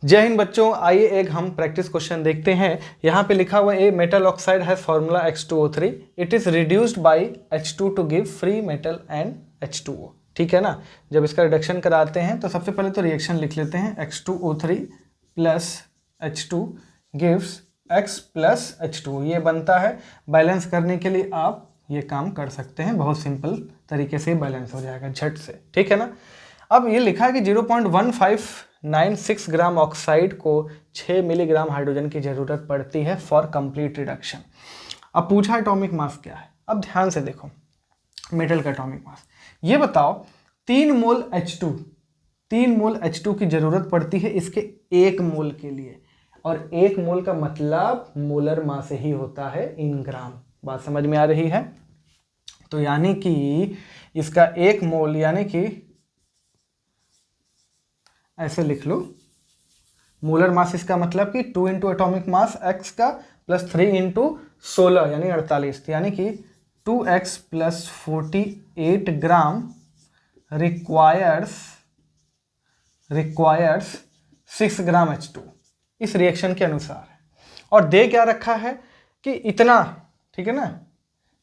जय हिंद बच्चों, आइए एक हम प्रैक्टिस क्वेश्चन देखते हैं। यहाँ पे लिखा हुआ a metal oxide has formula H2O3, it is reduced by H2 to give free metal and H2O। ठीक है ना। जब इसका रिडक्शन कराते हैं तो सबसे पहले तो रिएक्शन लिख लेते हैं। H2O3 plus H2 gives X plus H2, ये बनता है। बैलेंस करने के लिए आप ये काम कर सकते हैं, बहुत सिंपल तरीके से बैलेंस हो जाएगा झट से। ठीक है ना। अब ये लिखा है कि 0.1596 ग्राम ऑक्साइड को 6 मिलीग्राम हाइड्रोजन की जरूरत पड़ती है फॉर कंप्लीट रिडक्शन। अब पूछा एटॉमिक मास क्या है। अब ध्यान से देखो, मेटल का एटॉमिक मास ये बताओ। 3 मोल H2 की जरूरत पड़ती है इसके 1 मोल के लिए, और 1 मोल का मतलब मोलर मास ही होता है इन ग्राम। बात समझ में आ रही है। तो यानी कि इसका 1 मोल यानी कि ऐसे लिख लो, मोलर मास इसका मतलब कि 2 इंटू एटॉमिक मास x का प्लस 3 इंटू 16 यानी 48, यानी कि 2x प्लस 48 ग्राम रिक्वायर्स 6 ग्राम H2 इस रिएक्शन के अनुसार है। और दे क्या रखा है कि इतना, ठीक है ना,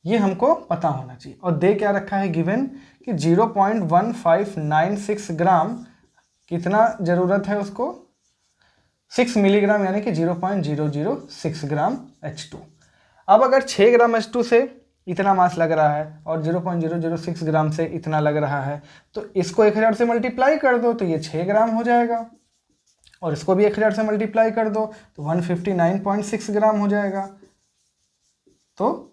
ये हमको पता होना चाहिए। और दे क्या रखा है गिवन कि 0.1596 ग्राम कितना जरूरत है उसको, 6 मिलीग्राम यानी कि 0.006 ग्राम H2। अब अगर 6 ग्राम H2 से इतना मास लग रहा है और 0.006 ग्राम से इतना लग रहा है, तो इसको 1000 से मल्टीप्लाई कर दो तो ये 6 ग्राम हो जाएगा, और इसको भी 1000 से मल्टीप्लाई कर दो तो 159.6 ग्राम हो जाएगा। तो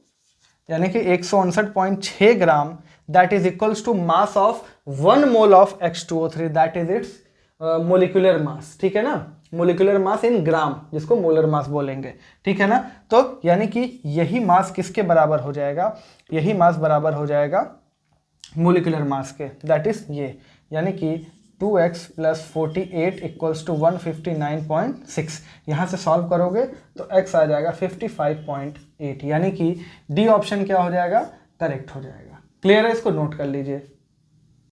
यानी कि 159.6 gram, that is equals to mass of 1 mole of H2O3, that is its molecular mass. ठीक है ना, मोलिकुलर मास इन ग्राम, जिसको मोलर मास बोलेंगे। ठीक है ना। तो यानी कि यही मास किसके बराबर हो जाएगा, यही मास बराबर हो जाएगा मोलिकुलर मास के, दैट इज ये, यानी कि 2x प्लस 48 इक्वल्स टू 159.6। यहाँ से सॉल्व करोगे तो x आ जाएगा 55.8, यानी कि डी ऑप्शन क्या हो जाएगा, करेक्ट हो जाएगा। क्लियर है, इसको नोट कर लीजिए।